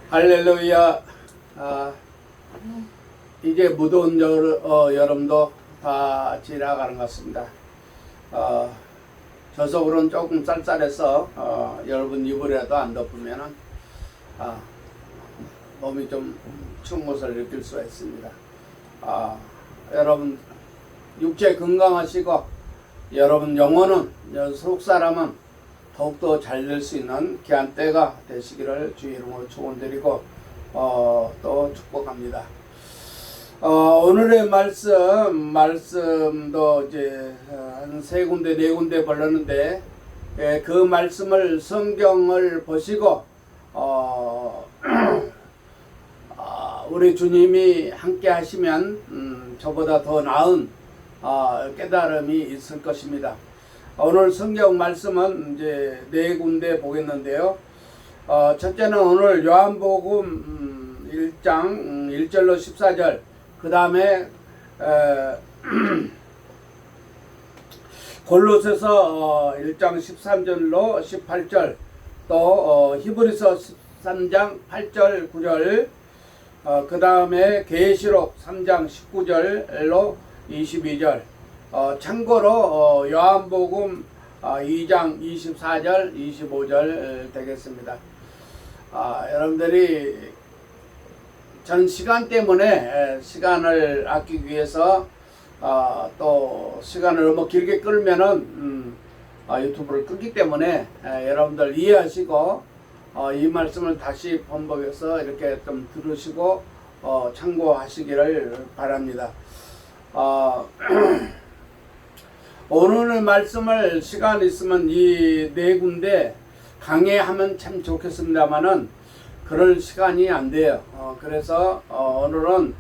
할렐루야. 이제 무더운 여름도 다 지나가는 것 같습니다. 저속으로는 조금 쌀쌀해서 여러분 이불이라도 안 덮으면은 몸이 좀 추운 것을 느낄 수가 있습니다. 여러분 육체 건강하시고 여러분 영혼은 속 사람은 더욱더 잘 될 수 있는 귀한 때가 되시기를 주의 이름으로 축원드리고 또 축복합니다. 오늘의 말씀도 이제 한 세 군데 네 군데 벌렸는데 그 말씀을 성경을 보시고 우리 주님이 함께 하시면 저보다 더 나은 깨달음이 있을 것입니다. 오늘 성경 말씀은 이제 네 군데 보겠는데요. 첫째는 오늘 요한복음 1장 1절로 14절, 그 다음에 골로새서 1장 13절로 18절, 또 히브리서 13장 8절 9절, 그 다음에 계시록 3장 19절로 22절, 참고로 요한복음 2장 24절 25절 되겠습니다. 여러분들이 전 시간 때문에 시간을 아끼기 위해서 또 시간을 너무 길게 끌면은 유튜브를 끄기 때문에 여러분들 이해하시고 이 말씀을 다시 번복해서 이렇게 좀 들으시고 참고하시기를 바랍니다. 오늘의 말씀을 시간 있으면 이 네 군데 강해하면 참 좋겠습니다만은 그럴 시간이 안 돼요. 그래서 오늘은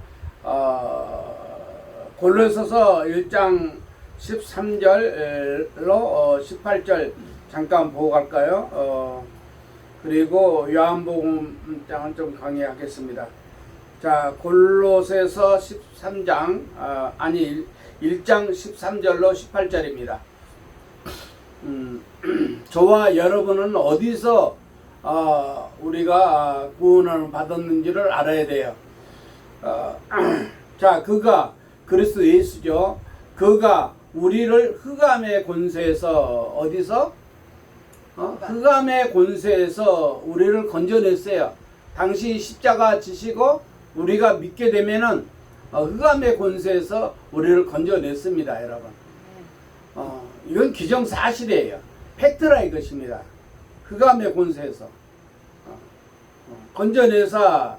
골로새서 1장 13절로 18절 잠깐 보고 갈까요? 그리고 요한복음 장은 좀 강의하겠습니다. 자, 골로새서 13장 1장 13절로 18절입니다. 저와 여러분은 어디서 우리가 구원을 받았는지를 알아야 돼요. 자, 그가 그리스도 예수죠. 그가 우리를 흑암의 권세에서 어디서? 흑암의 권세에서 우리를 건져냈어요. 당시 십자가 지시고 우리가 믿게 되면은 흑암의 권세에서 우리를 건져냈습니다, 여러분. 이건 기정사실이에요. 팩트라 이것입니다. 흑암의 권세에서 건져내서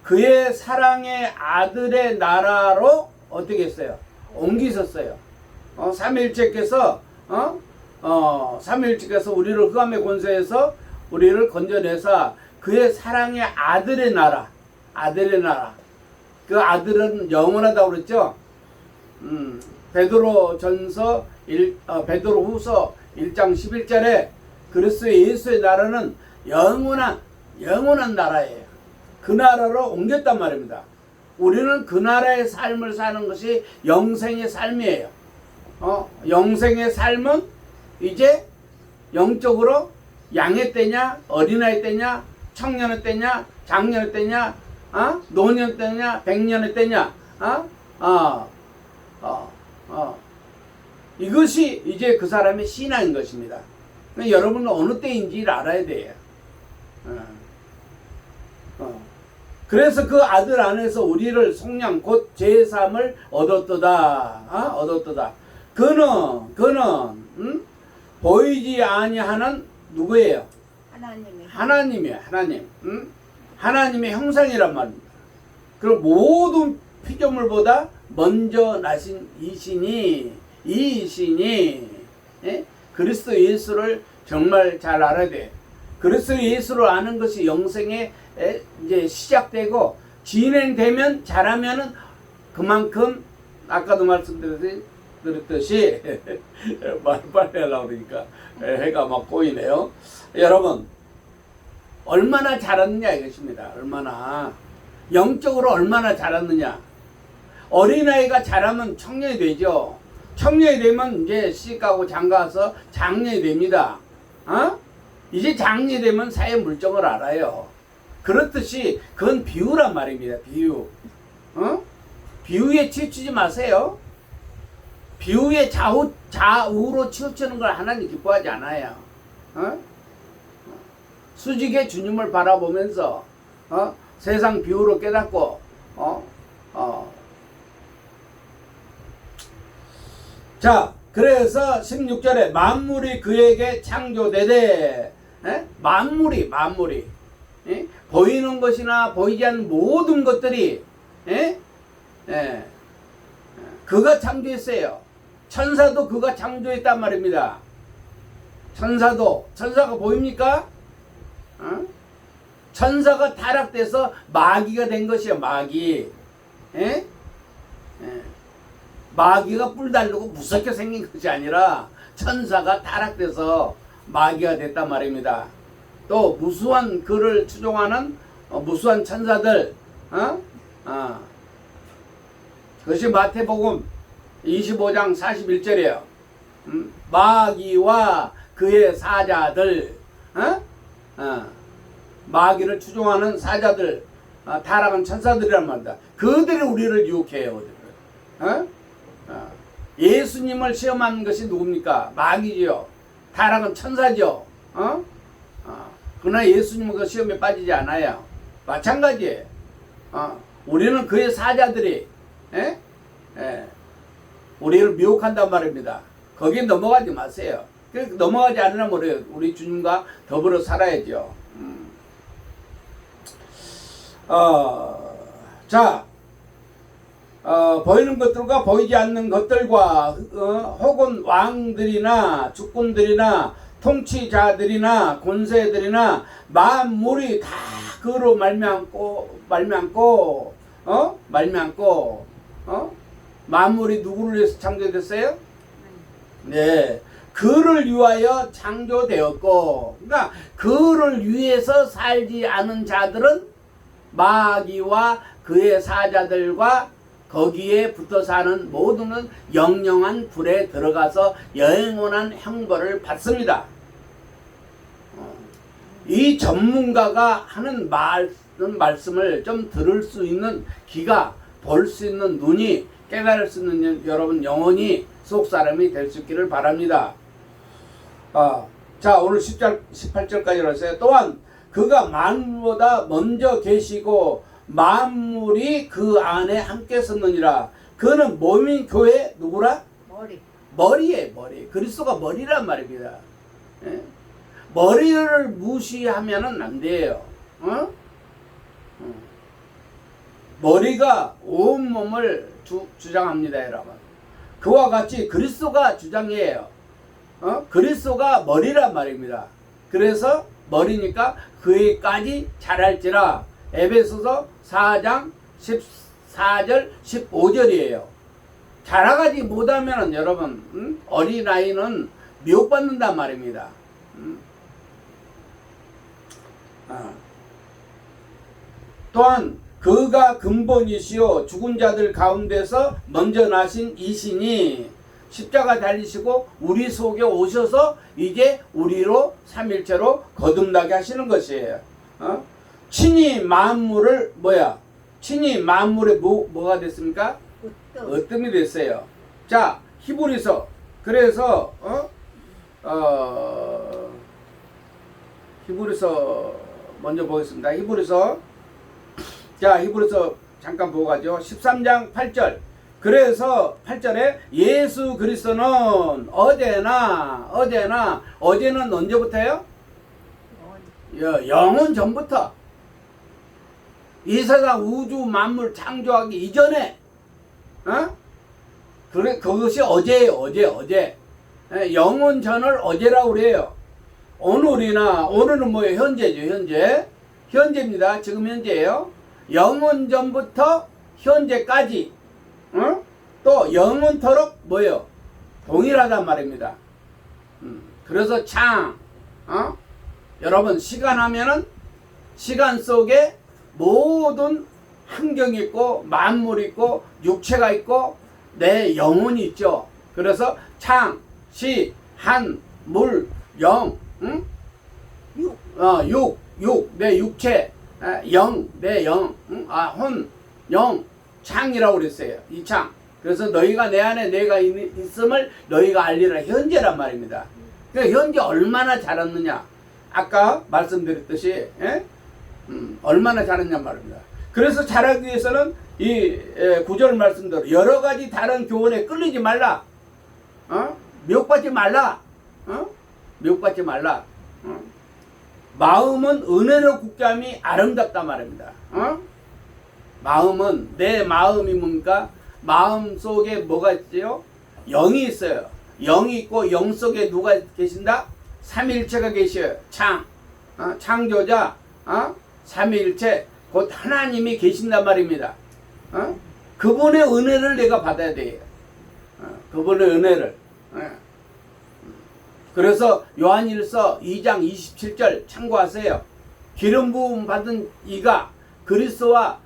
그의 사랑의 아들의 나라로 어떻게 했어요? 옮기셨어요. 삼위일체께서 삼위일체께서 우리를 흑암의 권세에서 우리를 건져내서 그의 사랑의 아들의 나라, 그 아들은 영원하다고 그랬죠. 베드로후서 1장 11절에 그리스도 예수의 나라는 영원한 나라예요. 그 나라로 옮겼단 말입니다. 우리는 그 나라의 삶을 사는 것이 영생의 삶이에요. 영생의 삶은 이제 영적으로 양의 때냐, 어린아이 때냐, 청년의 때냐, 장년의 때냐, 노년 때냐, 백년의 때냐, 이것이 이제 그 사람의 신앙인 것입니다. 여러분은 어느 때인지를 알아야 돼요. 그래서 그 아들 안에서 우리를 속량 곧 제사함을 얻었도다. 그는 보이지 아니하는 누구예요? 하나님이에요. 하나님의 형상이란 말입니다. 그리고 모든 피조물보다 먼저 나신 이 신이 그리스도 예수를 정말 잘 알아야 돼. 그리스도 예수를 아는 것이 영생에 이제 시작되고 진행되면 잘하면은 그만큼 아까도 말씀드렸듯이 말 빨리 하려고 그러니까 해가 막 꼬이네요. 여러분 얼마나 잘하느냐 이것입니다. 얼마나 영적으로 얼마나 잘하느냐. 어린아이가 잘하면 청년이 되죠. 청년이 되면 이제 시집가고 장가서 장년이 됩니다. 이제 장년이 되면 사회 물정을 알아요. 그렇듯이 그건 비유란 말입니다. 비유. 비유에 치우치지 마세요. 비유에 좌우로 치우치는 걸 하나님 기뻐하지 않아요. 수직의 주님을 바라보면서 세상 비유로 깨닫고 자, 그래서 16절에 만물이 그에게 창조되되 만물이 보이는 것이나 보이지 않는 모든 것들이 그가 창조했어요. 천사도 그가 창조했단 말입니다. 천사가 보입니까? 천사가 타락돼서 마귀가 된 것이에요. 마귀. 마귀가 뿔 달리고 무섭게 생긴 것이 아니라 천사가 타락돼서 마귀가 됐단 말입니다. 또 무수한 그를 추종하는 무수한 천사들, 그것이 마태복음 25장 41절이에요. 마귀와 그의 사자들, 마귀를 추종하는 사자들, 타락한 천사들이란 말입니다. 그들이 우리를 유혹해요. 예수님을 시험하는 것이 누굽니까? 마귀지요. 타락은 천사죠. 그러나 예수님은 그 시험에 빠지지 않아요. 마찬가지예요. 우리는 그의 사자들이 우리를 미혹한단 말입니다. 거기에 넘어가지 마세요. 넘어가지 않으면 우리 주님과 더불어 살아야죠. 자, 보이는 것들과 보이지 않는 것들과 혹은 왕들이나 주꾼들이나 통치자들이나 권세들이나 만물이 다 그로 말미암고 만물이 누구를 위해서 창조됐어요? 네, 그를 위하여 창조되었고, 그러니까 그를 위해서 살지 않은 자들은 마귀와 그의 사자들과 거기에 붙어 사는 모두는 영영한 불에 들어가서 영원한 형벌을 받습니다. 이 전문가가 하는 말씀을 좀 들을 수 있는 귀가, 볼 수 있는 눈이, 깨달을 수 있는 여러분 영혼이 속사람이 될 수 있기를 바랍니다. 자, 오늘 18절까지 했어요. 또한 그가 만물보다 먼저 계시고 만물이 그 안에 함께 섰느니라. 그는 몸인 교회 누구라? 머리에 그리스도가 머리란 말입니다. 머리를 무시하면은 안 돼요. 머리가 온 몸을 주장합니다, 여러분. 그와 같이 그리스도가 주장이에요. 그리스도가 머리란 말입니다. 그래서 머리니까 그에까지 잘할지라. 에베소서 4장 14절 15절이에요. 자라가지 못하면 여러분 어린아이는 미혹받는단 말입니다. 또한 그가 근본이시요 죽은 자들 가운데서 먼저 나신 이신이 십자가 달리시고 우리 속에 오셔서 이제 우리로 삼일체로 거듭나게 하시는 것이에요. 친히 만물을 친히 만물에 뭐가 됐습니까? 으뜸이 됐어요. 자, 히브리서. 그래서 히브리서 먼저 보겠습니다. 히브리서. 자, 히브리서 잠깐 보고 가죠. 13장 8절. 그래서 8절에 예수 그리스도는 어제는 언제부터요? 영원 전부터. 이 세상 우주 만물 창조하기 이전에, 그래, 그것이 어제예요. 어제. 영원 전을 어제라고 그래요. 오늘은 뭐예요? 현재죠. 현재입니다. 지금 현재예요. 영원 전부터 현재까지, 또 영원토록 뭐예요? 동일하단 말입니다. 그래서 여러분 시간 하면은 시간 속에 모든 환경이 있고 만물이 있고 육체가 있고 내 영혼이 있죠. 그래서 창, 시, 한, 물, 영, 내 육체, 영, 내 영, 혼, 영, 창이라고 그랬어요. 이 창. 그래서 너희가 내 안에 내가 있음을 너희가 알리라. 현재란 말입니다. 그러니까 현재 얼마나 잘했느냐. 아까 말씀드렸듯이 얼마나 잘했냐 말입니다. 그래서 잘하기 위해서는 이 구절 말씀대로 여러 가지 다른 교훈에 끌리지 말라. 미혹받지 말라. 미혹받지 말라. 마음은 은혜로 굳게 함이 아름답다 말입니다. 마음은 내 마음이 뭡니까? 마음 속에 뭐가 있지요? 영이 있어요. 영이 있고 영 속에 누가 계신다? 삼위일체가 계셔요. 창조자, 삼위일체 곧 하나님이 계신단 말입니다. 그분의 은혜를 내가 받아야 돼요. 그분의 은혜를. 그래서 요한일서 2장 27절 참고하세요. 기름 부음 받은 이가 그리스도와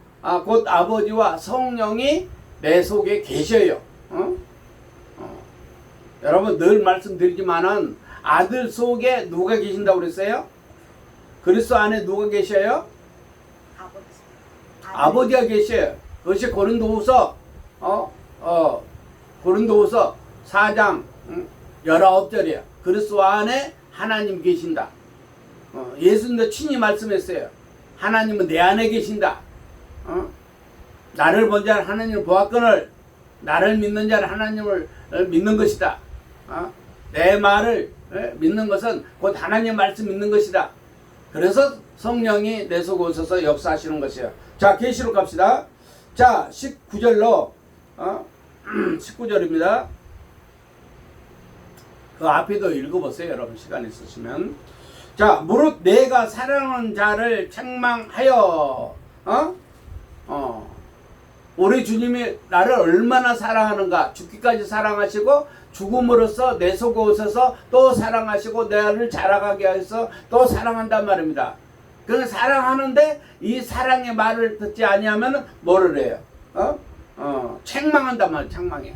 곧 아버지와 성령이 내 속에 계셔요. 여러분 늘 말씀드리지만은 아들 속에 누가 계신다고 그랬어요? 그리스도 안에 누가 계셔요? 아버지가 계셔요. 그것이 고린도후서 고린도후서 4장 19절이에요. 그리스도 안에 하나님 계신다. 예수님도 친히 말씀했어요. 하나님은 내 안에 계신다. 나를 본 자는 하나님을 보았거늘 나를 믿는 자는 하나님을 믿는 것이다. 내 말을 믿는 것은 곧 하나님의 말씀 믿는 것이다. 그래서 성령이 내 속에 오셔서 역사하시는 것이에요. 자, 계시록 갑시다. 자, 19절로 19절입니다. 그 앞에도 읽어보세요. 여러분 시간 있으시면. 자, 무릇 내가 사랑하는 자를 책망하여 우리 주님이 나를 얼마나 사랑하는가. 죽기까지 사랑하시고 죽음으로써 내 속에 오셔서 또 사랑하시고 나를 자라가게 해서 또 사랑한단 말입니다. 그 사랑하는데 이 사랑의 말을 듣지 아니하면 뭐를 해요? 책망한단 말이에요. 책망해.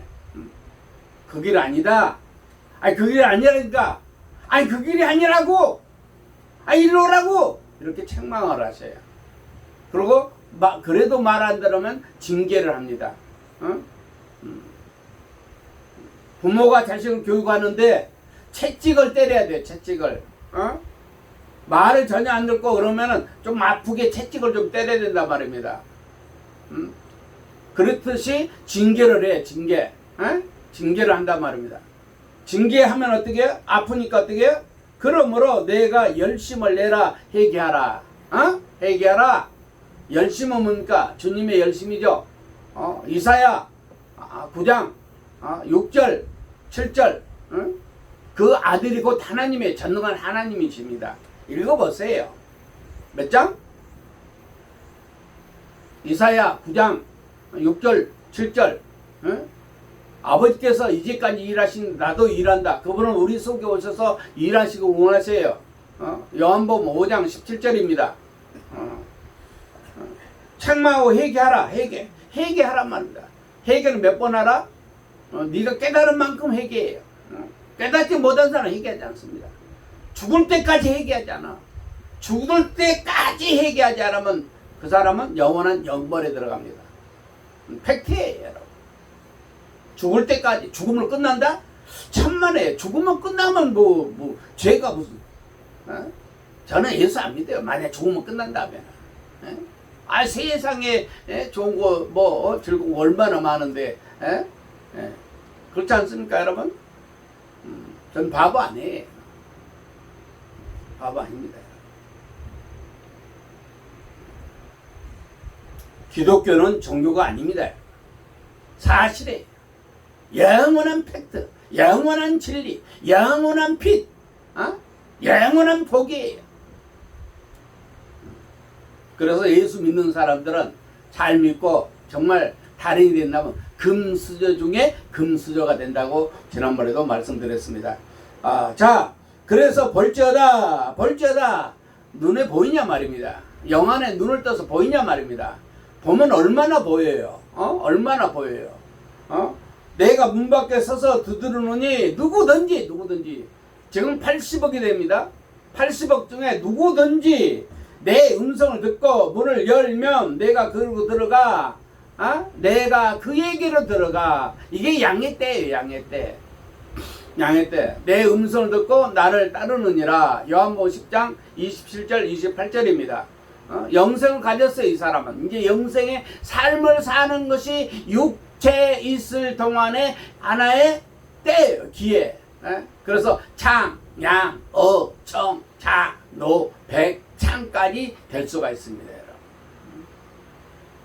그 길 아니다. 아니 그 길이 아니라니까. 아니 그 길이 아니라고. 아니 이리로 오라고. 이렇게 책망을 하셔요. 그리고 그래도 말 안 들으면 징계를 합니다. 부모가 자식을 교육하는데 채찍을 때려야 돼요. 채찍을. 말을 전혀 안 듣고 그러면은 좀 아프게 채찍을 좀 때려야 된단 말입니다. 그렇듯이 징계를 해. 징계. 징계를 한단 말입니다. 징계하면 어떻게 해요? 아프니까 어떻게 해요? 그러므로 내가 열심을 내라. 회개하라. 회개하라. 열심은 뭡니까? 주님의 열심이죠. 이사야 9장 6절 7절 그 아들이 곧 하나님의 전능한 하나님이십니다. 읽어보세요. 몇 장? 이사야 9장 6절 7절 아버지께서 이제까지 일하신 나도 일한다. 그분은 우리 속에 오셔서 일하시고 원하세요. 요한복음 5장 17절입니다. 책망하고 회개하라. 회개하란 말입니다. 회개는 몇 번 하라? 네가 깨달은 만큼 회개해요. 깨닫지 못한 사람은 회개하지 않습니다. 죽을 때까지 회개하지 않아. 죽을 때까지 회개하지 않으면 그 사람은 영원한 영벌에 들어갑니다. 팩트예요, 여러분. 죽을 때까지. 죽음으로 끝난다? 천만에. 죽으면 끝나면 죄가 무슨. 저는 예수 안 믿어요. 만약 죽으면 끝난다면. 세상에 좋은 거 즐거운 거 얼마나 많은데 그렇지 않습니까 여러분? 전 바보 아니에요. 바보 아닙니다. 기독교는 종교가 아닙니다. 사실이에요. 영원한 팩트, 영원한 진리, 영원한 빛, 영원한 복이에요. 그래서 예수 믿는 사람들은 잘 믿고 정말 달인이 된다면 금수저 중에 금수저가 된다고 지난번에도 말씀드렸습니다. 자, 그래서 볼지어다 눈에 보이냐 말입니다. 영안에 눈을 떠서 보이냐 말입니다. 보면 얼마나 보여요. 얼마나 보여요. 내가 문 밖에 서서 두드리노니 누구든지 지금 80억이 됩니다. 80억 중에 누구든지 내 음성을 듣고 문을 열면 내가 그러고 들어가. 내가 그 얘기로 들어가. 이게 양의 때예요. 양의 때. 양의 때. 내 음성을 듣고 나를 따르느니라. 요한복음 10장 27절 28절입니다. 영생을 가졌어요. 이 사람은. 이제 영생의 삶을 사는 것이 육체에 있을 동안에 하나의 때예요. 기회. 그래서 창, 양, 청, 자, 노, 백, 창까지 될 수가 있습니다.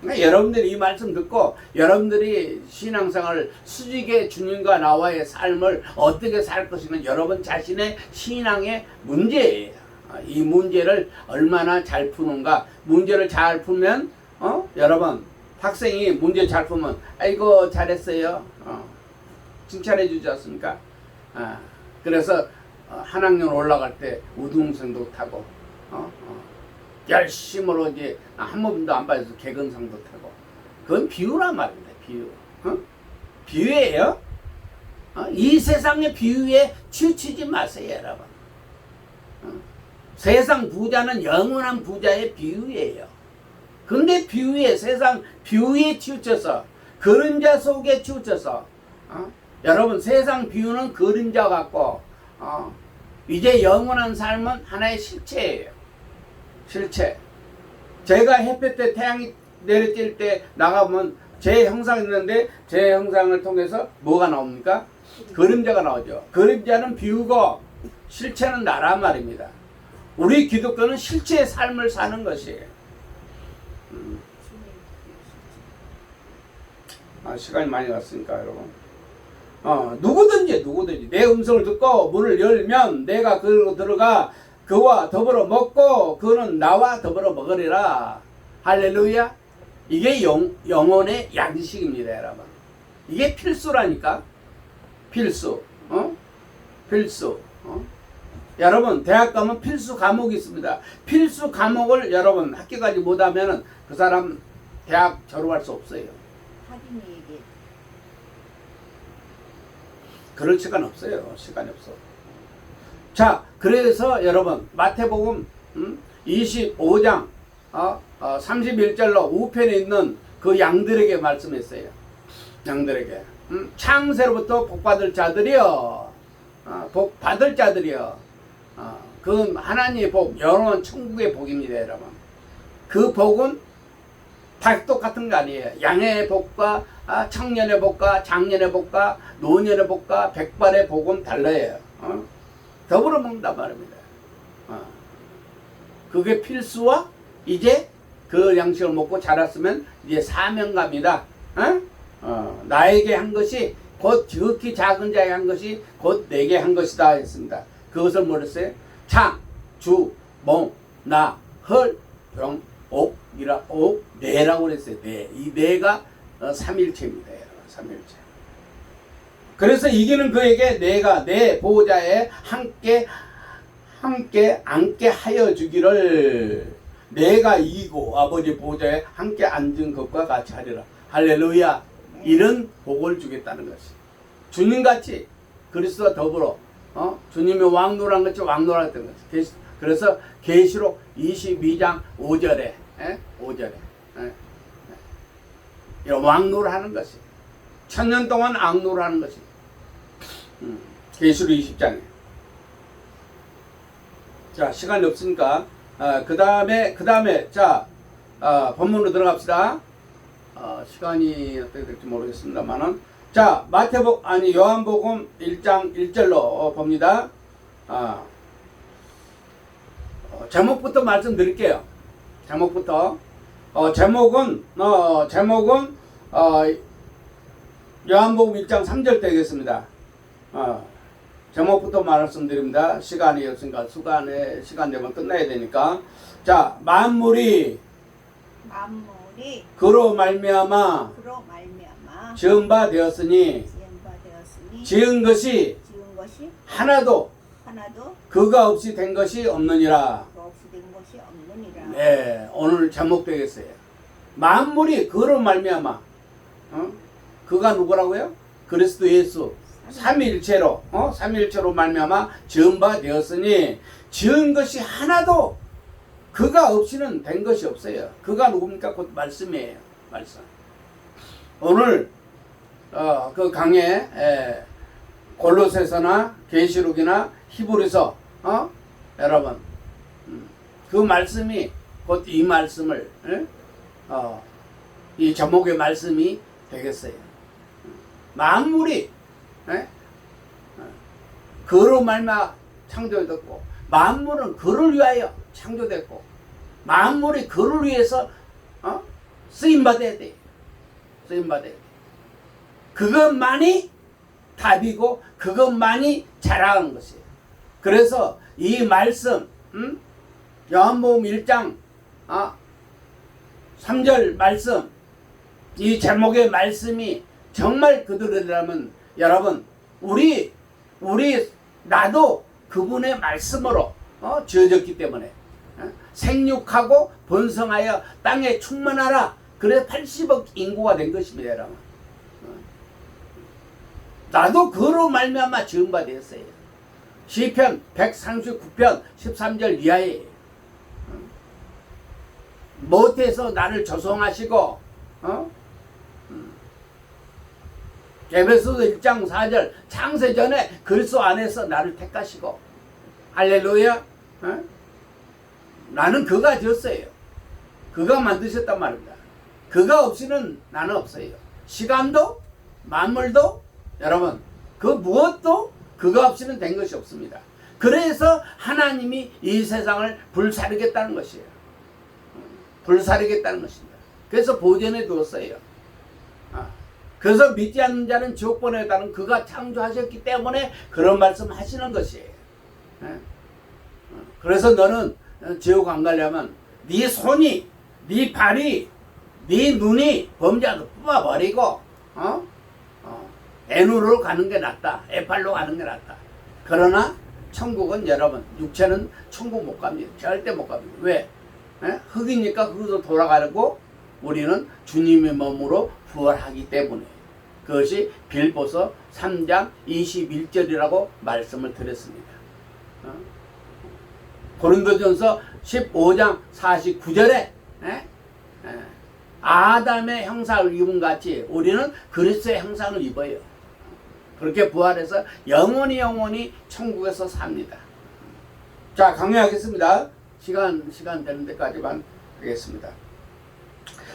여러분. 여러분들이 이 말씀 듣고 여러분들이 신앙생활을 수직의 주님과 나와의 삶을 어떻게 살 것인가 여러분 자신의 신앙의 문제예요. 이 문제를 얼마나 잘 푸는가. 문제를 잘 풀면 여러분 학생이 문제 잘 풀면 아이고 잘했어요. 칭찬해 주지 않습니까? 그래서 한 학년 올라갈 때 우등생도 타고 열심으로 이제 한 번도 안 받아서 개근상도 타고. 그건 비유란 말입니다. 비유. 비유예요. 이 세상의 비유에 치우치지 마세요, 여러분. 세상 부자는 영원한 부자의 비유예요. 근데 세상 비유에 치우쳐서 그림자 속에 치우쳐서 여러분 세상 비유는 그림자 같고 이제 영원한 삶은 하나의 실체예요. 실체. 제가 햇볕 때 태양이 내리쬐 때 나가보면 제 형상이 있는데 제 형상을 통해서 뭐가 나옵니까? 그림자가 나오죠. 그림자는 비유고 실체는 나란 말입니다. 우리 기독교는 실체의 삶을 사는 것이에요. 시간이 많이 갔으니까 여러분. 누구든지 내 음성을 듣고 문을 열면 내가 그로 들어가 그와 더불어 먹고 그는 나와 더불어 먹으리라. 할렐루야. 이게 영혼의 양식입니다, 여러분. 이게 필수라니까. 필수. 필수. 여러분 대학 가면 필수 과목이 있습니다. 필수 과목을 여러분 학교 가지 못하면 그 사람 대학 졸업할 수 없어요. 하빈이 얘기. 그럴 시간 없어요. 시간이 없어. 자, 그래서 여러분 마태복음 25장 31절로 우편에 있는 그 양들에게 말씀했어요. 양들에게 창세로부터 복받을 자들이여, 복받을 자들이여. 그 하나님의 복, 영원 천국의 복입니다, 여러분. 그 복은 다 똑같은 거 아니에요. 양의 복과 청년의 복과 장년의 복과 노년의 복과 백발의 복은 달라요. 더불어 먹는단 말입니다. 그게 필수와 이제 그 양식을 먹고 자랐으면 이제 사명감이다. 나에게 한 것이 곧 지극히 작은 자에게 한 것이 곧 내게 한 것이다 했습니다. 그것을 뭐랬어요? 창, 주, 몽, 나, 헐, 병, 옥, 내라고 그랬어요. 내. 이 내가 삼일체입니다. 삼일체. 그래서 이기는 그에게 내가 내 보호자에 함께 앉게 하여 주기를. 내가 이기고 아버지 보호자에 함께 앉은 것과 같이 하리라. 할렐루야. 이런 복을 주겠다는 것이. 주님같이 그리스도와 더불어 주님의 왕노란 것이 왕노랐던 것이. 그래서 계시록 22장 5절에 5절에 이런 왕노를 하는 것이. 천년 동안 악노를 하는 것이. 계시록 20장에. 자, 시간이 없으니까 그 다음에 자 본문으로 들어갑시다. 시간이 어떻게 될지 모르겠습니다만은 자 요한복음 1장 1절로 봅니다. 제목부터 말씀드릴게요. 제목부터 제목은 요한복음 1장 3절 되겠습니다. 제목부터 말씀드립니다. 시간이 없으니까 시간 되면 끝나야 되니까. 자, 만물이 그로 말미암아 지은 바 되었으니 지은 것이 하나도 그가 없이 된 것이 없느니라. 네, 오늘 제목 되겠어요. 만물이 그로 말미암아. 그가 누구라고요? 그리스도 예수. 삼위일체로 삼위일체로 말미암아 지은 바 되었으니 지은 것이 하나도 그가 없이는 된 것이 없어요. 그가 누굽니까? 곧 말씀이에요. 말씀. 오늘 그 강의 골로새서나 계시록이나 히브리서 여러분 그 말씀이 곧 이 말씀을 이 제목의 말씀이 되겠어요. 만물이 그로 말미암아 창조됐고 만물은 그를 위하여 창조됐고 만물이 그를 위해서 쓰임받아야 돼. 쓰임받아야 돼. 그것만이 답이고 그것만이 자랑하는 것이에요. 그래서 이 말씀 요한복음 1장 3절 말씀 이 제목의 말씀이 정말 그들이라면 여러분 우리 나도 그분의 말씀으로 지어졌기 때문에 생육하고 번성하여 땅에 충만하라. 그래 80억 인구가 된 것입니다. 여러분. 나도 그로 말미암아 지은 바 되었어요. 시편 139편 13절 이하에 못해서 나를 조성하시고 에베소서 1장 4절 창세전에 글소 안에서 나를 택하시고 할렐루야. 나는 그가 지었어요. 그가 만드셨단 말입니다. 그가 없이는 나는 없어요. 시간도 만물도 여러분 그 무엇도 그가 없이는 된 것이 없습니다. 그래서 하나님이 이 세상을 불사르겠다는 것이에요. 불사르겠다는 것입니다. 그래서 보존해 두었어요. 그래서 믿지 않는 자는 지옥 보내다는 그가 창조하셨기 때문에 그런 말씀 하시는 것이에요. 그래서 너는 지옥 안 가려면 네 손이 네 발이 네 눈이 범죄하고 뽑아버리고 N으로 가는 게 낫다. F로 가는 게 낫다. 그러나 천국은 여러분 육체는 천국 못 갑니다. 절대 못 갑니다. 왜? 흙이니까 흙으로 돌아가고 우리는 주님의 몸으로 부활하기 때문에 그것이 빌보서 3장 21절이라고 말씀을 드렸습니다. 고린도전서 15장 49절에 아담의 형상을 입은 같이 우리는 그리스도의 형상을 입어요. 그렇게 부활해서 영원히 천국에서 삽니다. 자, 강의하겠습니다. 시간 되는 데까지만 하겠습니다.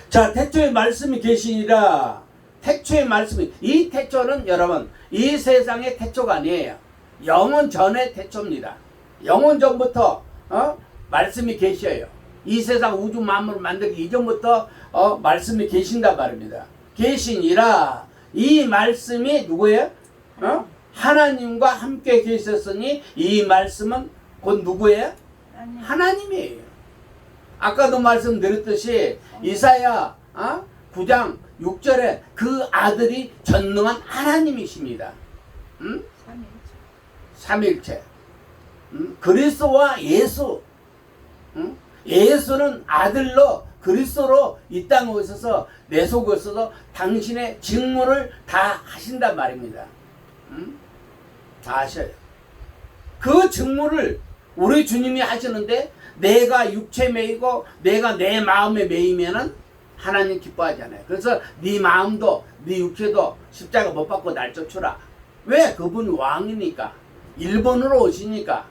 자, 태초에 말씀이 계시니라. 태초의 말씀이, 이 태초는 여러분 이 세상의 태초가 아니에요. 영원 전의 태초입니다. 영원 전부터 말씀이 계셔요. 이 세상 우주 만물을 만들기 이전부터 말씀이 계신단 말입니다. 계시니라. 이 말씀이 누구예요? 하나님과 함께 계셨으니 이 말씀은 곧 누구예요? 하나님이에요. 아까도 말씀드렸듯이 이사야 9장 6절에 그 아들이 전능한 하나님이십니다. 삼일체. 그리스도와 예수. 예수는 아들로 그리스도로 이 땅에 오셔서 내 속에 있어서 당신의 직무를 다 하신단 말입니다. 다 하셔요. 그 직무를 우리 주님이 하시는데 내가 육체 매이고 내가 내 마음에 매이면은 하나님 기뻐하잖아요. 그래서 네 마음도 네 육체도 십자가 못 받고 날 쫓으라. 왜? 그분이 왕이니까. 일본으로 오시니까.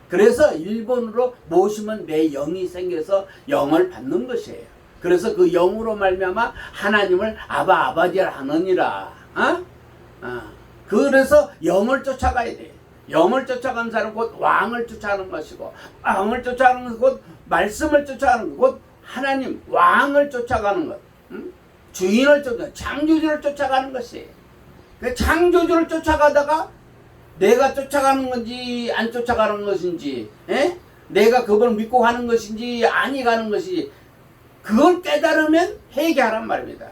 그래서 일본으로 모시면 내 영이 생겨서 영을 받는 것이에요. 그래서 그 영으로 말미암아 하나님을 아버지라 하느니라. 그래서 영을 쫓아가야 돼. 영을 쫓아가는 사람은 곧 왕을 쫓아가는 것이고, 왕을 쫓아가는 것은 곧 말씀을 쫓아가는 것, 곧 하나님 왕을 쫓아가는 것, 주인을 쫓아가는, 창조주를 쫓아가는 것이에요. 그 창조주를 쫓아가다가 내가 쫓아가는 건지 안 쫓아가는 것인지, 내가 그걸 믿고 가는 것인지 아니 가는 것인지 그걸 깨달으면 회개하란 말입니다.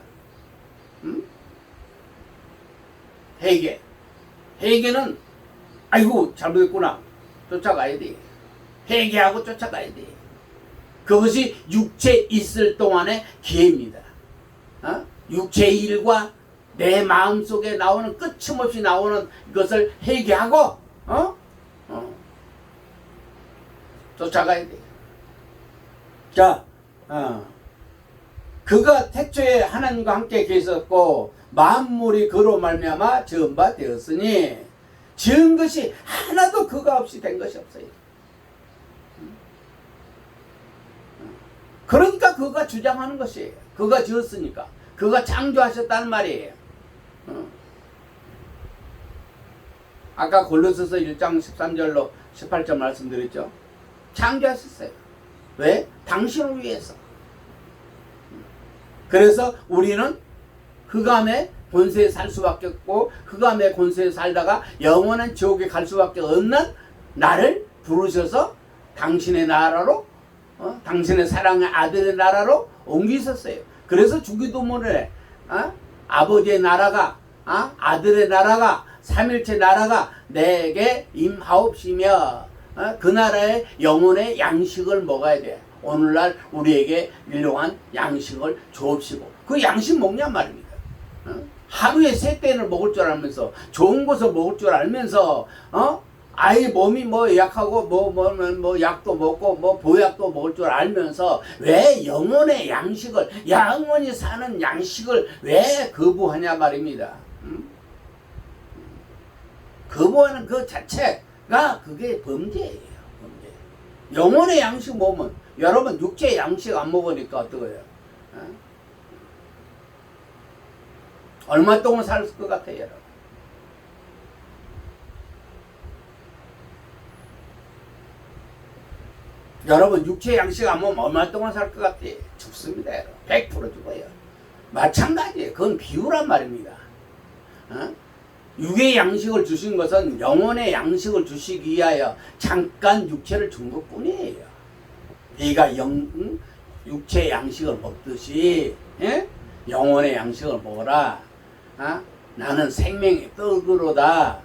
회개는 아이고 잘못했구나 쫓아가야 돼. 회개하고 쫓아가야 돼. 그것이 육체 있을 동안의 기회입니다. 육체의 일과 내 마음속에 나오는 끝임없이 나오는 것을 회개하고 쫓아가야 돼. 자, 그가 태초에 하나님과 함께 계셨고 만물이 그로 말미암아 지은 바 되었으니 지은 것이 하나도 그가 없이 된 것이 없어요. 그러니까 그가 주장하는 것이에요. 그가 지었으니까. 그가 창조하셨다는 말이에요. 아까 골로새서 1장 13절로 18절 말씀드렸죠. 창조하셨어요. 왜? 당신을 위해서. 그래서 우리는 흑암의 권세에 살 수밖에 없고 흑암의 권세에 살다가 영원한 지옥에 갈 수밖에 없는 나를 부르셔서 당신의 나라로 당신의 사랑의 아들의 나라로 옮기셨어요. 그래서 주기도문에 아버지의 나라가 아들의 나라가 삼일체 나라가 내게 임하옵시며 그 나라의 영혼의 양식을 먹어야 돼. 오늘날 우리에게 일용한 양식을 주옵시고 그 양식 먹냔 말입니다. 하루에 3끼를 먹을 줄 알면서 좋은 것을 먹을 줄 알면서 아이 몸이 뭐 약하고 뭐 약도 먹고 뭐 보약도 먹을 줄 알면서 왜 영혼의 양식을 영원히 사는 양식을 왜 거부하냐 말입니다. 거부하는 그 자체가 그게 범죄예요. 범죄. 영혼의 양식 먹으면 여러분 육체의 양식 안 먹으니까 어떡해요? 얼마 동안 살 것 같아요, 여러분? 여러분 육체의 양식 안 먹으면 얼마 동안 살 것 같아요? 죽습니다, 여러분. 100% 죽어요. 마찬가지예요. 그건 비유란 말입니다. 육의 양식을 주신 것은 영혼의 양식을 주시기 위하여 잠깐 육체를 준 것뿐이에요. 네가 육체의 양식을 먹듯이 영혼의 양식을 먹어라. 나는 생명의 떡으로다.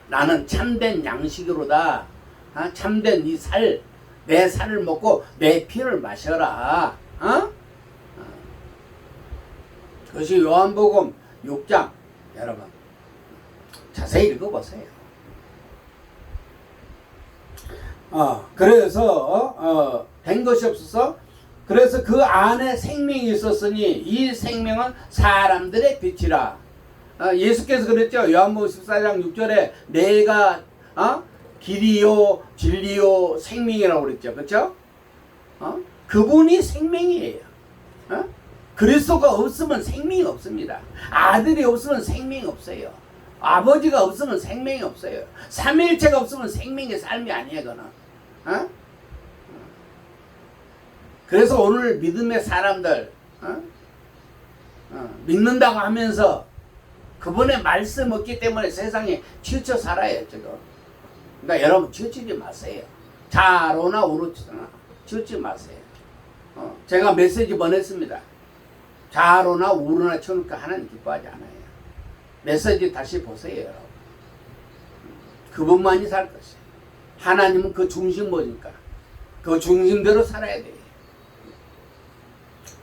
나는 참된 양식으로다. 참된 이 살, 내 살을 먹고 내 피를 마셔라. 그것이 요한복음 6장 여러분 자세히 읽어보세요. 그래서 된 것이 없어서 그래서 그 안에 생명이 있었으니 이 생명은 사람들의 빛이라. 예수께서 그랬죠. 요한복음 14장 6절에 내가 길이요 진리요 생명이라고 그랬죠. 그렇죠? 그분이 생명이에요. 그리스도가 없으면 생명이 없습니다. 아들이 없으면 생명이 없어요. 아버지가 없으면 생명이 없어요. 삼위일체가 없으면 생명의 삶이 아니에요. 그거는. 그래서 오늘 믿음의 사람들 믿는다고 하면서 그분의 말씀 없기 때문에 세상에 치우쳐 살아요. 지금. 그러니까 여러분 치우치지 마세요. 좌로나 우로나 치우치지 마세요. 제가 메시지 보냈습니다. 좌로나 우로나 치우니까 하나님 기뻐하지 않아요. 메시지 다시 보세요. 여러분. 그분만이 살 것이에요. 하나님은 그 중심 뭐니까 그 중심대로 살아야 돼요.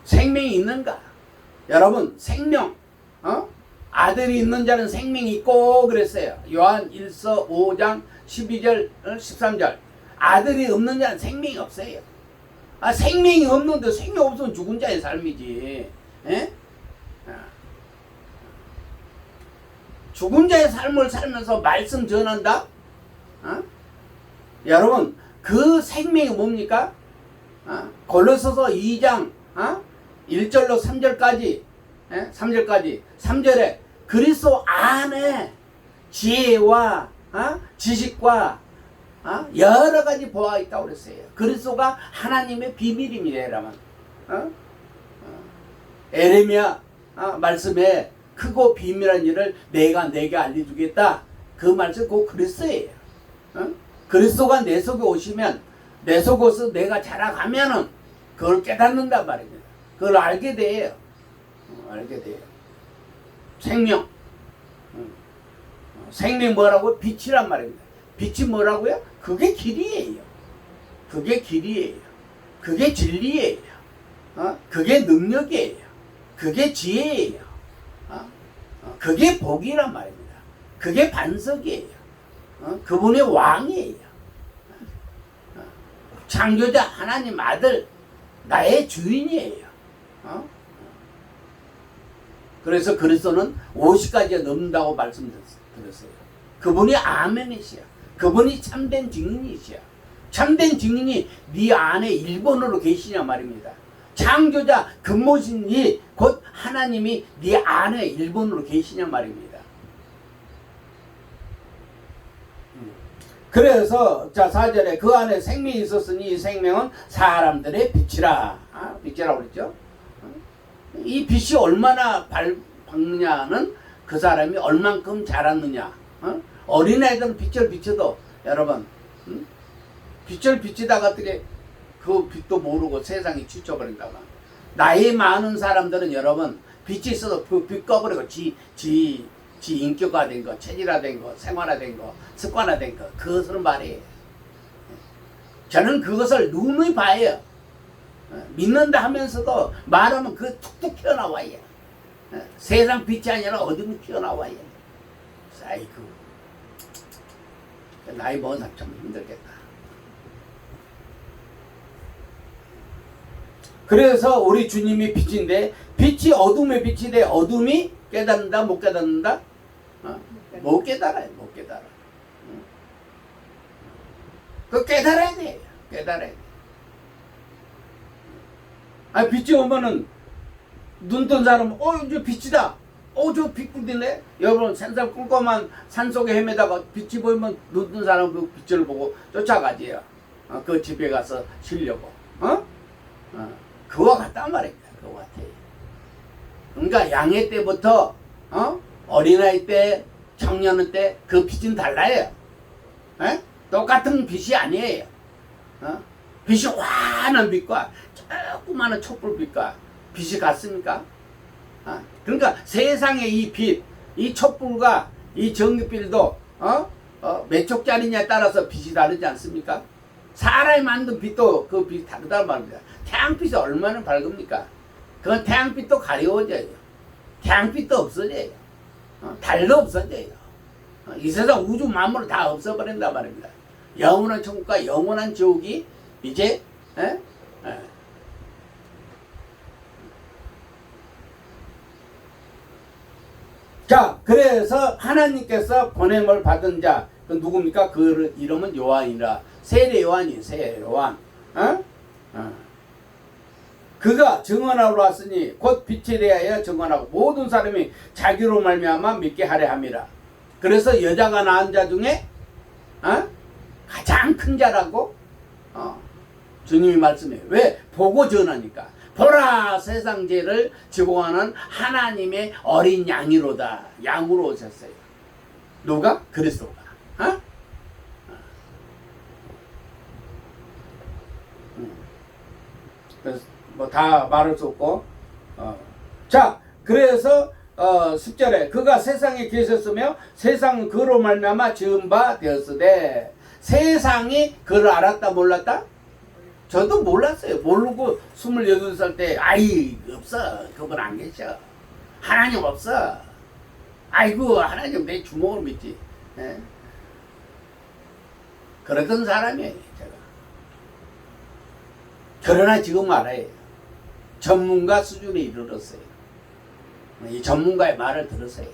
생명이 있는가? 여러분 생명 아들이 있는 자는 생명이 있고 그랬어요. 요한 1서 5장 12절 13절 아들이 없는 자는 생명이 없어요. 생명이 없는데 생명 없으면 죽은 자의 삶이지. 죽은 자의 삶을 살면서 말씀 전한다? 여러분 그 생명이 뭡니까? 골로새서 2장 1절로 3절까지 3절에 그리스도 안에 지혜와 지식과 여러 가지 보아가 있다고 그랬어요. 그리스도가 하나님의 비밀입니다. 여러분. 에레미야 말씀에 크고 비밀한 일을 내가 내게 알려주겠다. 그 말씀 곧 그리스도예요. 그리스도가 내 속에 오시면 내 속에서 내가 자라가면은 그걸 깨닫는단 말입니다. 그걸 알게 돼요. 알게 돼요. 생명. 생명 뭐라고요? 빛이란 말입니다. 빛이 뭐라고요? 그게 길이에요. 그게 길이에요. 그게 진리예요. 그게 능력이에요. 그게 지혜예요. 그게 복이란 말입니다. 그게 반석이에요. 그분의 왕이에요. 창조자 하나님 아들 나의 주인이에요. 그래서 그리스도는 50가지가 넘는다고 말씀드렸어요. 그분이 아멘이시야. 그분이 참된 증인이시야. 참된 증인이 네 안에 1번으로 계시냐 말입니다. 창조자 근모신이 곧 하나님이 네 안에 1번으로 계시냐 말입니다. 그래서 자 4절에 그 안에 생명이 있었으니 이 생명은 사람들의 빛이라. 빛이라고 그랬죠. 이 빛이 얼마나 밝느냐는 그 사람이 얼만큼 자랐느냐. 어린아이들은 빛을 비춰도 여러분 빛을 비치다가 어떻게 그 빛도 모르고 세상에 지쳐버린다고. 나이 많은 사람들은 여러분 빛이 있어도 그 빛 꺼버리고 지 인격화된 거, 체질화된 거, 생활화된 거, 습관화된 거, 그것을 말해요. 저는 그것을 눈이 봐요. 믿는다 하면서도 말하면 그 툭툭 튀어나와요. 세상 빛이 아니라 어둠이 튀어나와요. 아이고, 나이 먹은 사람 참 힘들겠다. 그래서 우리 주님이 빛인데 빛이 어둠의 빛이 돼. 어둠이 깨닫는다 못 깨닫는다? 못 깨달아요. 못 깨달아. 그 깨달아야 돼. 깨달아야 돼. 빛이 오면은 눈 뜬 사람은 이제 빛이다. 저 빛꿀이네. 여러분 산산 꿀꺽한 산속에 헤매다가 빛이 보이면 눈 뜬 사람은 그 빛을 보고 쫓아가지요. 그 집에 가서 쉬려고. 그와 같단 말입니다. 그와 같아요. 그러니까 양의 때부터 어린아이 때, 청년의 때 그 빛은 달라요. 똑같은 빛이 아니에요. 빛이 환한 빛과 조그마한 촛불빛과 빛이 같습니까? 그러니까 세상의 이 빛, 이 촛불과 이 전기빛도 몇 촉짜리냐에 따라서 빛이 다르지 않습니까? 사람이 만든 빛도 그 빛이 다르다는 말입니다. 태양빛이 얼마나 밝습니까? 그건 태양빛도 가려워져요. 태양빛도 없어져요. 달도 없어져요. 이 세상 우주 만물을 다 없어버린단 말입니다. 영원한 천국과 영원한 지옥이 이제 자, 그래서 하나님께서 보냄을 받은 자, 그 누굽니까? 그 이름은 요한이라. 세례 요한이 세례 요한. 그가 증언하러 왔으니 곧 빛에 대하여 증언하고 모든 사람이 자기로 말미암아 믿게 하려 함이라. 그래서 여자가 낳은 자 중에 가장 큰 자라고 주님이 말씀해요. 왜? 보고 전하니까. 보라 세상 죄를 지고 가는 하나님의 어린 양이로다. 양으로 오셨어요. 누가? 그리스도가. 그래서 뭐 다 말할 수 없고. 자, 그래서 10절에 그가 세상에 계셨으며 세상은 그로 말미암아 지은 바 되었으되. 세상이 그를 알았다 몰랐다? 저도 몰랐어요. 모르고 28살 때 없어. 그분 안 계셔. 하나님 없어. 아이고 하나님 내 주먹으로 믿지. 그랬던 사람이에요. 제가. 그러나 지금 알아요. 전문가 수준에 이르렀어요. 이 전문가의 말을 들으세요.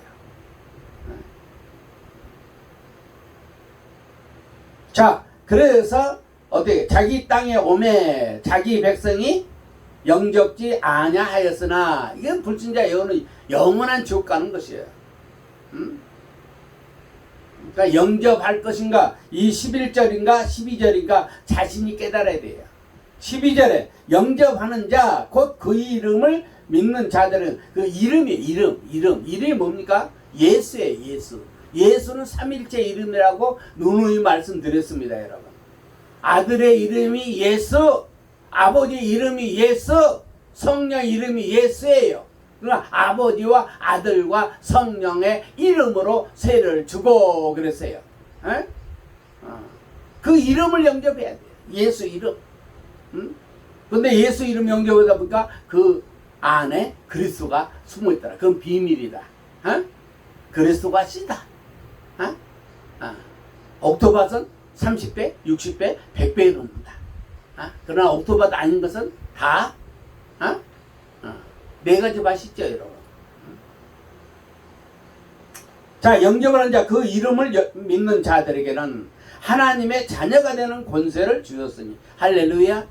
자, 그래서 어떻게 자기 땅에 오매 자기 백성이 영접지 아냐하였으나, 이건 불신자 영혼은 영원한 지옥 가는 것이에요. 그러니까 영접할 것인가, 이 11절인가 12절인가 자신이 깨달아야 돼요. 12절에 영접하는 자 곧 그 이름을 믿는 자들은, 그 이름이 뭡니까? 예수예요. 예수. 예수는 삼일체 이름이라고 누누이 말씀드렸습니다. 여러분, 아들의 이름이 예수, 아버지 이름이 예수, 성령 이름이 예수예요. 그러나 아버지와 아들과 성령의 이름으로 세를 주고 그랬어요. 그 이름을 영접해야 돼요. 예수 이름. 근데 예수 이름 영접하다 보니까 그 안에 그리스도가 숨어있더라. 그건 비밀이다. 그리스도가 씨다. 옥토밭은 30배, 60배, 100배에 놓는다. 그러나 옥토바도 아닌 것은 다 네 가지 맛이죠, 여러분. 자, 영접을 한 자, 그 이름을 믿는 자들에게는 하나님의 자녀가 되는 권세를 주셨으니. 할렐루야.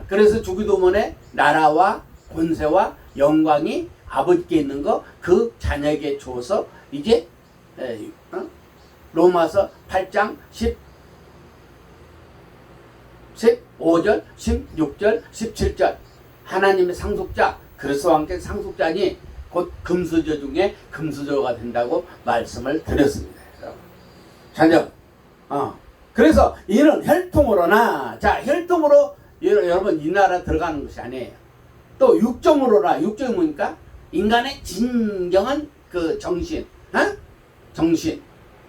그래서 주기도문에 나라와 권세와 영광이 아버지께 있는 거 그 자녀에게 주어서 이제 로마서 8장 15절, 16절, 17절 하나님의 상속자 그리스도와 함께 상속자니 곧 금수저 중에 금수저가 된다고 말씀을 드렸습니다. 자녀. 그래서 이는 혈통으로나, 자, 혈통으로 여러분 이 나라 들어가는 것이 아니에요. 또 육정으로나, 육정이 뭡니까? 인간의 진정한 그 정신, 정신,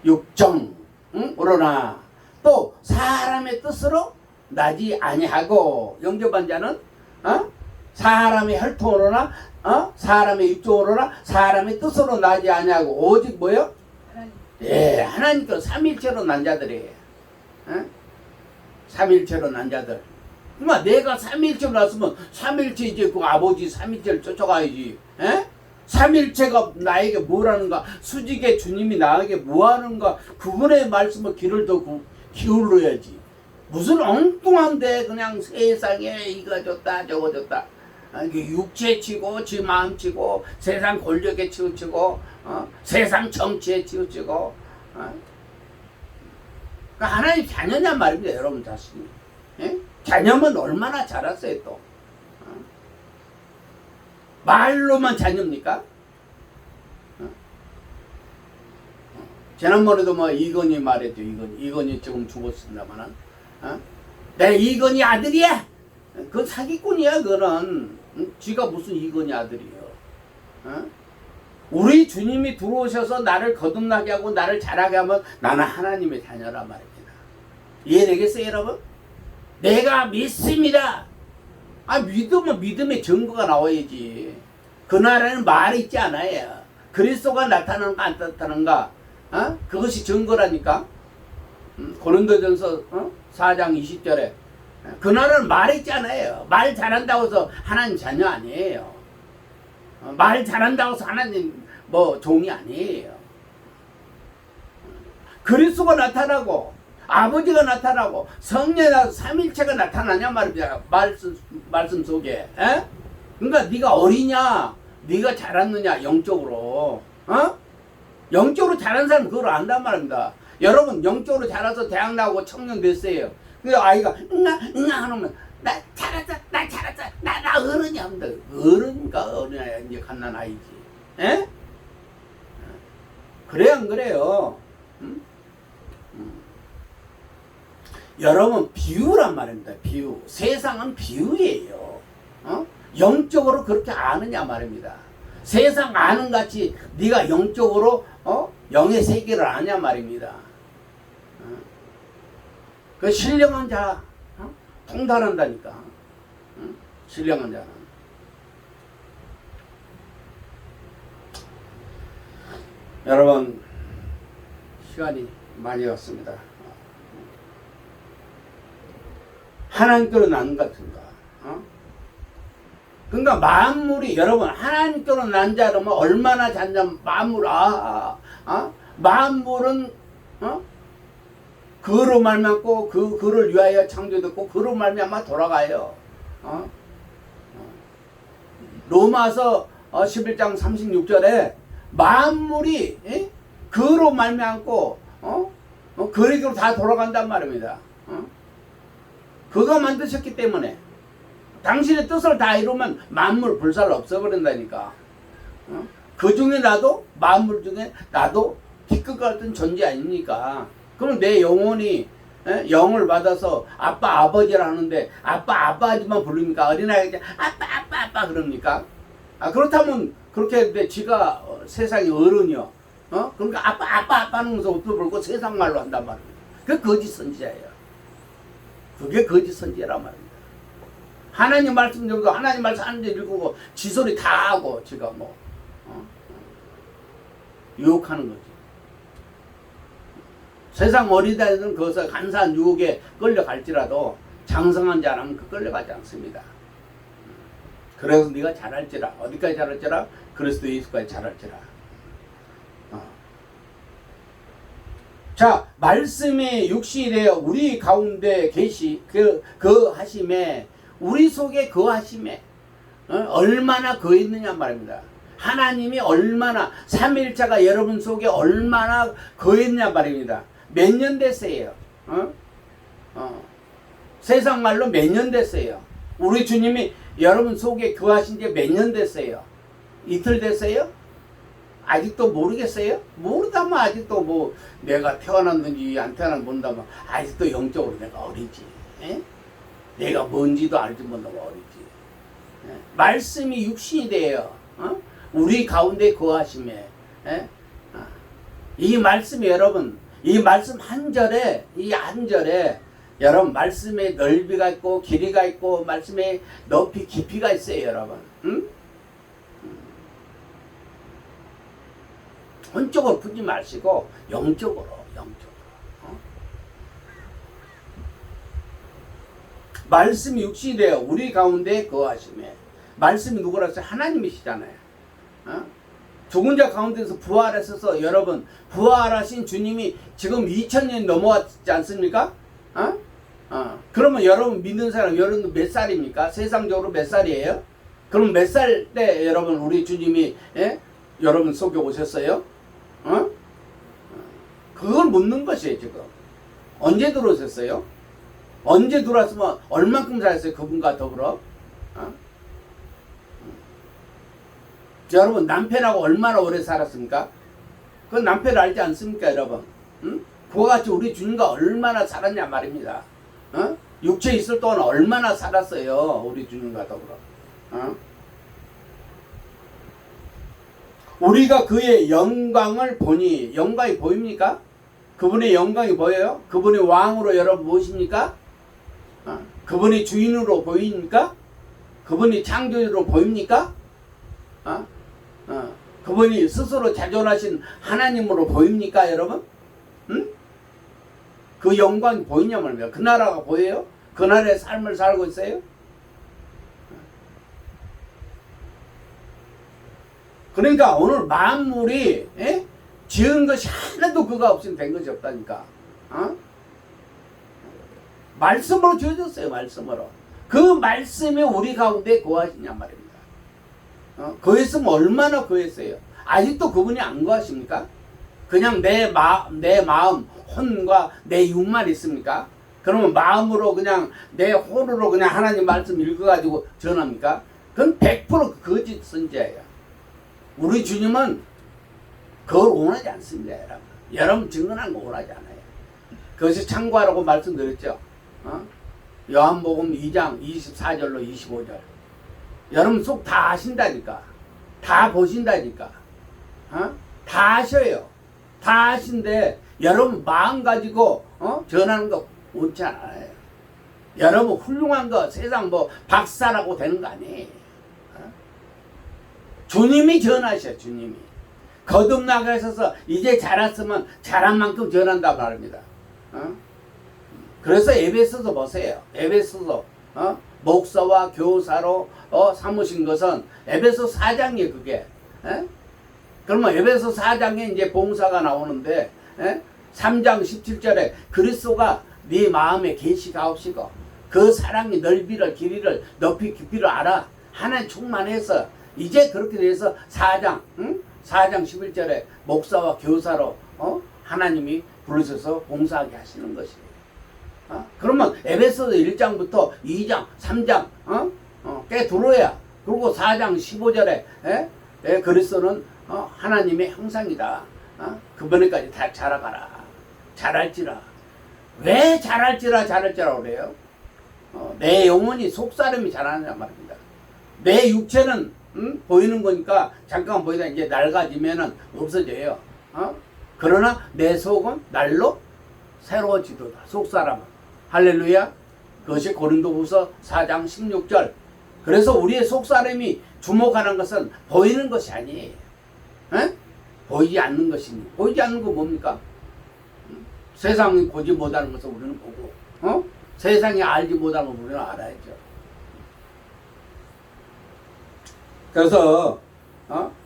육정, 으로나 또 사람의 뜻으로 나지 아니하고, 영접한 자는 사람의 혈통으로나 사람의 육정으로나 사람의 뜻으로 나지 아니하고 오직 뭐요? 예, 하나님께서 삼일체로 난 자들이에요. 삼일체로 난 자들. 그러니까 내가 삼일체로 났으면 삼일체 이제 그 아버지 삼일체를 쫓아가야지. 삼일체가 나에게 뭐라는가, 수직의 주님이 나에게 뭐하는가, 그분의 말씀을 귀를 더 기울여야지. 무슨 엉뚱한데 그냥 세상에 이거 줬다 저거 줬다, 육체 치고 지 마음 치고 세상 권력에 치우치고 세상 정치에 치우치고 그러니까 하나님 자녀냐 말입니다, 여러분 자신이. 자녀면 얼마나 자랐어요 또. 말로만 자녀입니까? 지난번에도 뭐 이건희 말했죠. 이건희 지금 죽었습니다만은 내 이건희 아들이야. 그건 사기꾼이야. 그거는 쥐가 무슨 이건희 아들이에요. 우리 주님이 들어오셔서 나를 거듭나게 하고 나를 자라게 하면 나는 하나님의 자녀라 말입니다. 이해되겠어요 여러분? 내가 믿습니다. 믿으면 믿음의 증거가 나와야지. 그 나라에는 말이 있지 않아요. 그리스도가 나타나는가 안 나타나는가, 그것이 증거라니까. 고린도전서 4장 20절에 그 나라는 말이 있지 않아요. 말 잘한다고 해서 하나님 자녀 아니에요. 말 잘한다고 해서 하나님 뭐 종이 아니에요. 그리스도가 나타나고 아버지가 나타나고 성령이나 삼일체가 나타나냐 말입니다. 말씀 속에. 그러니까 네가 어리냐, 네가 자랐느냐 영적으로. 영적으로 자란 사람은 그걸 안단 말입니다. 여러분 영적으로 자라서 대학 나오고 청년 됐어요. 그 아이가 응아 하면 나 자랐어, 나 어른이 합니다. 어른인가 어른이야 이제 갓난 아이지. 그래 안 그래요? 여러분 비유란 말입니다. 비유. 세상은 비유예요. 영적으로 그렇게 아느냐 말입니다. 세상 아는 같이 네가 영적으로 영의 세계를 아냐 말입니다. 그 신령한 자 통달한다니까. 신령한 자는. 여러분 시간이 많이 왔습니다. 하나님께로 난 같은가? 그러니까 만물이, 여러분 하나님께로 난 자라면 얼마나 잔냐. 만물은 그로 말미암고 그를 위하여 창조됐고 그로 말미암아 돌아가요. 로마서 11장 36절에 만물이 그로 말미암고 그에게로 다 돌아간단 말입니다. 그가 만드셨기 때문에 당신의 뜻을 다 이루면 만물 불살 없어버린다니까. 그 중에 나도, 만물 중에 나도 기껏 같은 존재 아닙니까? 그럼 내 영혼이 영을 받아서 아빠 아버지라 하는데 아빠지만 부릅니까? 어린아이가 아빠 그럽니까? 그렇다면 그렇게 했는데 지가 세상의 어른이요. 그러니까 아빠 하는 것을 없어 불고 세상 말로 한단 말이에요. 그게 거짓 선지자예요. 그게 거짓 선지자란 말입니다. 하나님 말씀 정도, 하나님 말씀 하는데 읽고 지소리 다 하고 지가 뭐 유혹하는 거지. 세상 어린아이들은 거기서 간사한 유혹에 끌려갈지라도 장성한 자라면 그 끌려가지 않습니다. 그래서 네가 잘할지라. 어디까지 잘할지라? 그리스도 예수까지 잘할지라. 자, 말씀이 육신이 되어 우리 가운데 계시 그 하심에, 우리 속에 그 하심에 얼마나 거했느냐 말입니다. 하나님이 얼마나, 삼위일체가 여러분 속에 얼마나 거했냐 말입니다. 몇 년 됐어요? 세상 말로 몇 년 됐어요? 우리 주님이 여러분 속에 거하신 지 몇 년 됐어요? 이틀 됐어요? 아직도 모르겠어요? 모르다면 아직도 뭐 내가 태어났는지 안 태어났는지 모른다면 아직도 영적으로 내가 어리지. 에? 내가 뭔지도 알지 못하고 어리지. 에? 말씀이 육신이 돼요. 우리 가운데 거하심에. 이 말씀이 여러분, 이 말씀 한 절에, 이 한 절에 여러분 말씀의 넓이가 있고 길이가 있고 말씀의 높이 깊이가 있어요 여러분. 응? 혼적으로 푸지 마시고 영적으로. 말씀이 육신이 되어 우리 가운데 거하심에. 말씀이 누구라서 하나님이시잖아요. 죽은 자 가운데서 부활하셔서 여러분 부활하신 주님이 지금 2000년이 넘어왔지 않습니까? 그러면 여러분 믿는 사람 여러분 몇 살입니까? 세상적으로 몇 살이에요? 그럼 몇 살 때 여러분 우리 주님이 여러분 속에 오셨어요? 그걸 묻는 것이에요 지금. 언제 들어오셨어요? 언제 들어왔으면 얼만큼 살았어요 그분과 더불어? 여러분 남편하고 얼마나 오래 살았습니까? 그 남편을 알지 않습니까 여러분? 그와 같이 우리 주님과 얼마나 살았냐 말입니다. 육체에 있을 동안 얼마나 살았어요 우리 주님과 더불어. 우리가 그의 영광을 보니. 영광이 보입니까? 그분의 영광이 보여요? 그분의 왕으로 여러분 무엇입니까? 그분이 주인으로 보입니까? 그분이 창조주로 보입니까? 그분이 스스로 자존하신 하나님으로 보입니까 여러분? 그 영광이 보이냐 말입니다. 그 나라가 보여요? 그 나라의 삶을 살고 있어요? 그러니까 오늘 만물이 지은 것이 하나도 그가 없으면 된 것이 없다니까. 말씀으로 지어졌어요. 말씀으로. 그 말씀이 우리 가운데 거하시냐 말입니다. 거했으면 얼마나 거했어요. 아직도 그분이 안 거하십니까? 그냥 내 마음 혼과 내 육만 있습니까? 그러면 마음으로 그냥 내 혼으로 그냥 하나님 말씀 읽어가지고 전합니까? 그건 100% 거짓 선지자예요. 우리 주님은 그걸 원하지 않습니다. 여러분 증언한 거 원하지 않아요. 그것이 참고하라고 말씀드렸죠. 요한복음 2장 24절로 25절. 여러분 속 다 아신다니까. 다 보신다니까. 다 아셔요. 다 아신데 여러분 마음 가지고 전하는 거 옳지 않아요. 여러분 훌륭한 거 세상 뭐 박사라고 되는 거 아니에요. 주님이 전하셔. 주님이 거듭나가셔서 이제 자랐으면 자란 만큼 전한다 말입니다. 그래서 에베소서 보세요. 에베소서 목사와 교사로 삼으신 것은 에베소 4장이에요 그게. 그러면 에베소 4장에 이제 봉사가 나오는데 3장 17절에 그리스도가 네 마음에 계시가 없이고 그 사랑의 넓이를 길이를 높이 깊이를 알아. 하나님 충만해서 이제 그렇게 돼서 4장 11절에 목사와 교사로 하나님이 부르셔서 봉사하게 하시는 것이에요. 그러면 에베소서 1장부터 2장 3장 꽤 들어야. 그리고 4장 15절에 그리스도는 하나님의 형상이다. 그번에까지 다 자라가라. 잘할지라. 왜 잘할지라 그래요? 내 영혼이 속사람이 자라느냐 말입니다. 내 육체는 보이는 거니까 잠깐 보이다 이제 낡아지면은 없어져요. 그러나 내 속은 날로 새로워지도다. 속사람은. 할렐루야. 그것이 고린도후서 4장 16절. 그래서 우리의 속사람이 주목하는 것은 보이는 것이 아니에요. 보이지 않는 것이니. 보이지 않는 거 뭡니까? 세상이 보지 못하는 것을 우리는 보고 세상에 알지 못한 거 우리는 알아야죠. 그래서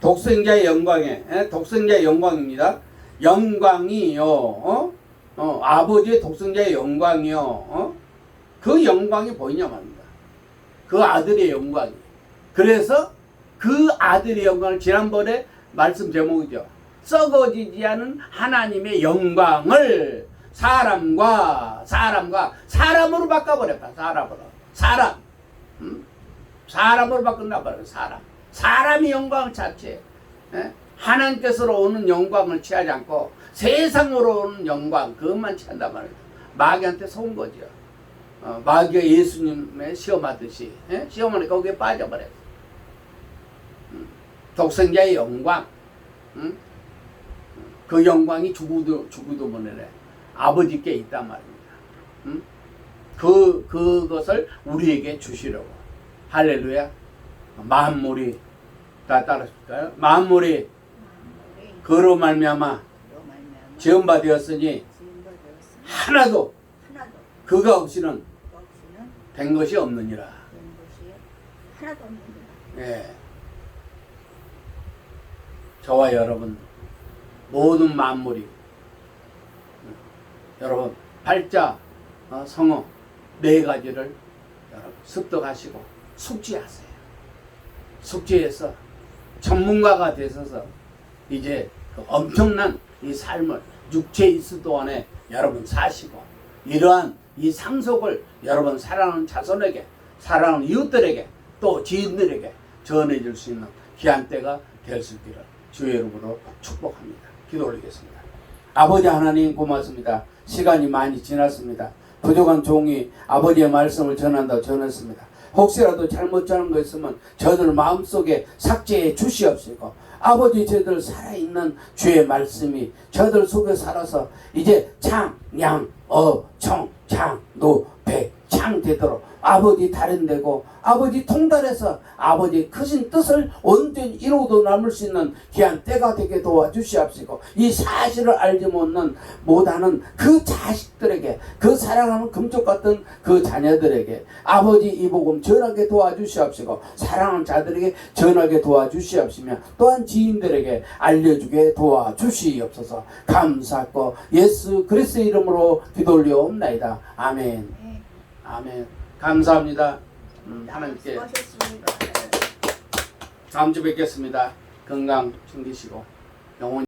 독생자의 영광에 독생자의 영광입니다. 영광이요. 아버지의 독생자의 영광이요. 그 영광이 보이냐 말입니다. 그 아들의 영광이. 그래서 그 아들의 영광을 지난번에 말씀 제목이죠. 썩어지지 않은 하나님의 영광을 사람으로 바꿔버렸다. 사람으로 바꾼다버려요. 사람이 영광 자체. 하나님께서로 오는 영광을 취하지 않고 세상으로 오는 영광 그것만 취한단 말이에요. 마귀한테 속은 거죠. 마귀가 예수님의 시험하듯이 시험하니까 거기에 빠져버려요. 독생자의 영광, 그 영광이 죽어도 못내네 아버지께 있단 말입니다. 그것을 우리에게 주시려고. 할렐루야. 만물이 다 따라줄까요? 만물이 그로 말미암아 지음바 되었으니 하나도 그가 없이는 된 것이 없느니라. 예. 저와 여러분 모든 만물이 여러분 팔자 성어 네 가지를 여러분 습득하시고 숙지하세요. 숙지해서 전문가가 되셔서 이제 그 엄청난 이 삶을 육체에 있을 동안에 여러분 사시고 이러한 이 상속을 여러분 사랑하는 자손에게 사랑하는 이웃들에게 또 지인들에게 전해줄 수 있는 귀한 때가 될 수 있기를 주의 이름으로 축복합니다. 기도 올리겠습니다. 아버지 하나님 고맙습니다. 시간이 많이 지났습니다. 부족한 종이 아버지의 말씀을 전했습니다. 혹시라도 잘못 전한 거 있으면 저들 마음속에 삭제해 주시옵시고 아버지 저들 살아있는 주의 말씀이 저들 속에 살아서 이제 장, 양, 청, 장, 노, 백, 창 되도록 아버지 달인되고 아버지 통달해서 아버지 크신 뜻을 온전히 이루어도 남을 수 있는 귀한 때가 되게 도와주시옵시고 이 사실을 알지 못하는 그 자식들에게 그 사랑하는 금쪽 같은 그 자녀들에게 아버지 이 복음 전하게 도와주시옵시고 사랑하는 자들에게 전하게 도와주시옵시며 또한 지인들에게 알려주게 도와주시옵소서. 감사하고 예수 그리스도의 이름으로 기도 올려옵나이다. 아멘. 아멘. 감사합니다. 하나님께 다음 주 뵙겠습니다. 건강 챙기시고 영원히